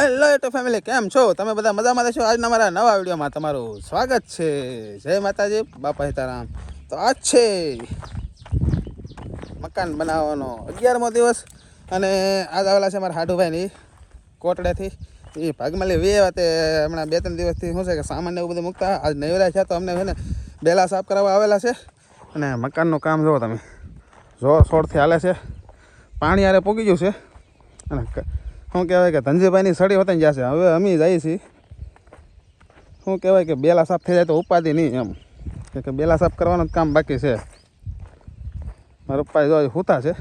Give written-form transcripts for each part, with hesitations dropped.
Hello YouTube family, કેમ છો તમે બધા? મજામાં છો? આજના મારા નવા વિડીયોમાં તમારું સ્વાગત છે. જય માતાજી, બાપા સીતારામ. તો આજ છે મકાન બનાવવાનો 11મો દિવસ અને આજ આવેલા છે મારા હાડુભાઈની કોટડેથી. એ ભાગમાલી તે હમણાં 2-3 દિવસથી શું છે કે સામાન એવું બધું મૂકતા આજ નવરા છે તો અમને છે ને બેલા સાફ કરાવવા આવેલા છે. અને મકાનનું કામ જુઓ તમે, જોર શોરથી હાલે છે. પાણી આરે પોગી ગયું છે અને શું કહેવાય કે ધનજીભાઈની સડી હોતા જશે. હવે અમે જઈએ છીએ, શું કહેવાય કે બેલા સાફ થઈ જાય તો ઉપાધિ નહીં એમ, કે બેલા સાફ કરવાનું જ કામ બાકી છે. મારા પપ્પા જો સૂતા છે.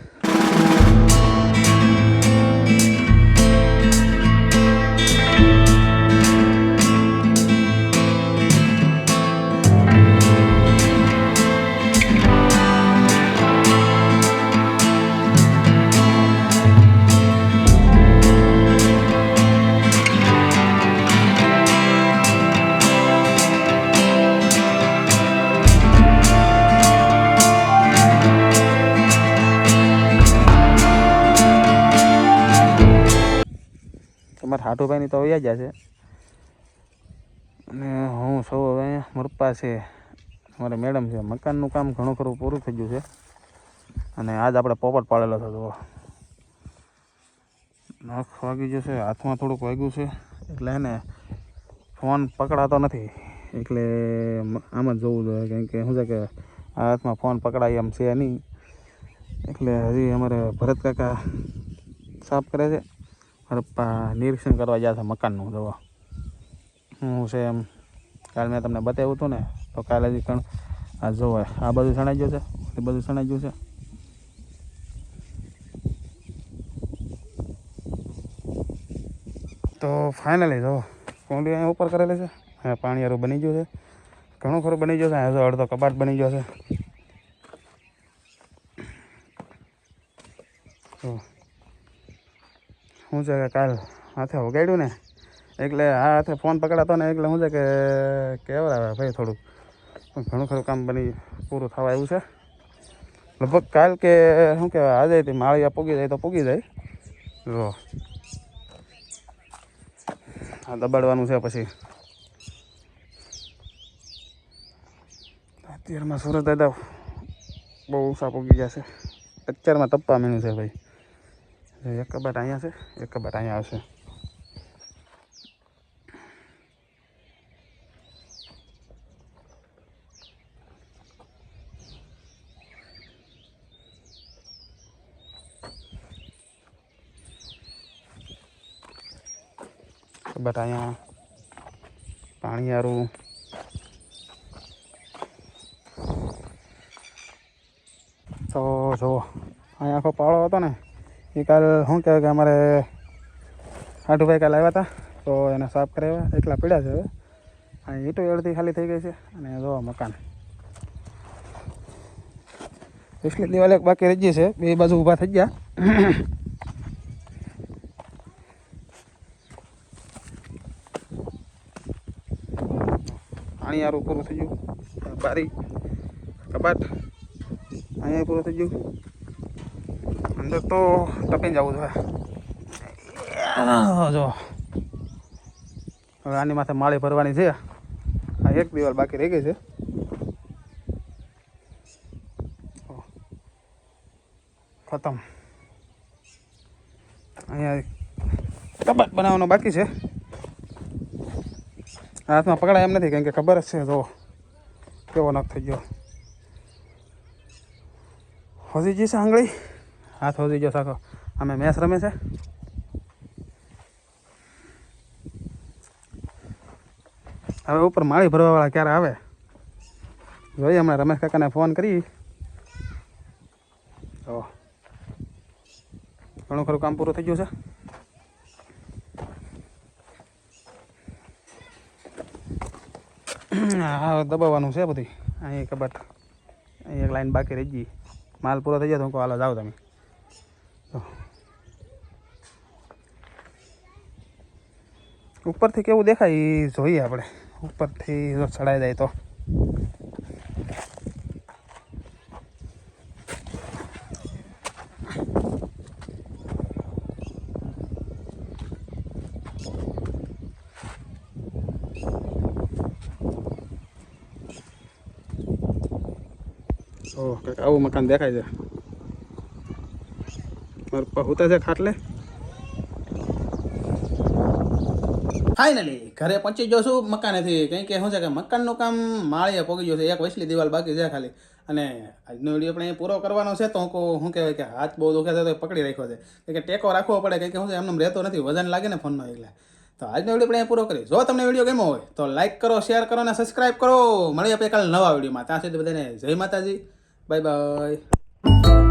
તમારા હાટુભાઈની તો વયા ગયા છે અને હું સૌ હવે મારા પપ્પા છે, અમારે મેડમ છે. મકાનનું કામ ઘણું ખરું પૂરું થઈ ગયું છે અને આજ આપણે પોપટ પાડેલો હતો. તો નખ વાગી ગયું છે, હાથમાં થોડુંક વાગ્યું છે એટલે એને ફોન પકડાતો નથી, એટલે આમ જ જોવું જોઈએ. કેમ કે શું છે કે આ હાથમાં ફોન પકડાય એમ છે નહીં, એટલે હજી અમારે ભરત કાકા સાફ કરે છે. મારા પપ્પા નિરીક્ષણ કરવા ગયા છે મકાનનું. જોવા હું છે એમ કાલે મેં તમને બતાવ્યું હતું ને, તો કાલે હજી પણ આ જોવે આ બધું સણાઈ ગયું છે, એ બધું સણાઈ ગયું છે. તો ફાઇનલી જો કોંડી અહીંયા ઉપર કરેલી છે. હા, પાણી વાળું બની ગયું છે, ઘણું ખરું બની ગયું છે. અહીંયા અડધો કબાટ બની ગયો છે. તો શું છે કે કાલ હાથે વગાડ્યું ને એટલે આ હાથે ફોન પકડાતો ને એટલે શું છે કે કહેવાય ભાઈ થોડુંક ઘણું ખરું કામ પૂરું થવા આવ્યું છે. લગભગ કાલ કે શું કહેવાય આજે તે માળિયા પૂગી જાય તો પૂગી જાય. જો આ દબાડવાનું છે. પછી અત્યારમાં સુરત દાદા બહુ ઊંચા પૂગી ગયા છે. અત્યારમાં તપવા મીણું છે ભાઈ. એક કબાટ અહીંયા છે, એક કબાટ અહીંયા આવશે. કબાટ અહીંયા, પાણી વાળું. તો જુઓ અહીંયા આખો પાળો હતો ને એ કાલ શું કહેવાય કે અમારે હાટુભાઈ કાલે આવ્યા હતા તો એને સાફ કરાવ્યા. એટલા પીડ્યા છે. હવે અહીં ઈંટો અડધી ખાલી થઈ ગઈ છે અને જો મકાન એટલી દિવાલ એક બાકી રહી ગઈ છે. બે બાજુ ઊભા થઈ ગયા. પાણી વાળું પૂરું થઈ ગયું. બારી કબાટ અહીંયા પૂરું થઈ ગયું. અંદર તો ટપીને જવું જોઈએ. જો હવે આની માથે માળી ભરવાની છે. આ એક દિવાલ બાકી રહી ગઈ છે. ખતમ. અહીંયા કબાટ બનાવવાનો બાકી છે. હાથમાં પકડાય એમ નથી, કેમ કે ખબર જ છે. જો કેવો નખ થઈ ગયો. હોજી જશે આંગળી, હાથ હોજી ગયો સાખો. અમે મેચ રમે છે. હવે ઉપર માળી ભરવાવાળા ક્યારે આવે જોઈએ. હમણાં રમેશ કાકાને ફોન કરી. તો ઘણું ખરું કામ પૂરું થઈ ગયું છે. હા, દબાવવાનું છે બધી. અહીં કબાટ, અહીં એક લાઈન બાકી રહી ગઈ. માલ પૂરો થઈ જાય તો હું કહું હાલો જાઓ તમે. ઉપરથી કેવું દેખાય એ જોઈએ આપણે. ઉપરથી જો ચડાઈ જાય તો ઓહ કંઈક આવું મકાન દેખાય છે. મારા પપ્પા હોતા છે ખાટલે. ફાઇનલી ઘરે પહોંચી ગયો છું મકાનેથી. કંઈ કે શું છે કે મકાનનું કામ માળીએ પહોંચી ગયો છે. એક વસલી દિવાલ બાકી છે ખાલી. અને આજનો વિડીયો આપણે પૂરો કરવાનો છે. તો હું કહેવાય કે હાથ બહુ દુખે છે તો પકડી રાખ્યો છે કે ટેકો રાખવો પડે. કંઈ કે શું છે એમને રહેતો નથી, વજન લાગે ને ફોનનો એટલે. તો આજનો વિડીયો આપણે પૂરો કરીએ. જો તમને વિડીયો ગમ્યો હોય તો લાઈક કરો, શેર કરો અને સબસ્ક્રાઈબ કરો. મળીએ આપણે કાલે નવા વિડીયોમાં. ત્યાં સુધી બધાને જય માતાજી, બાય બાય.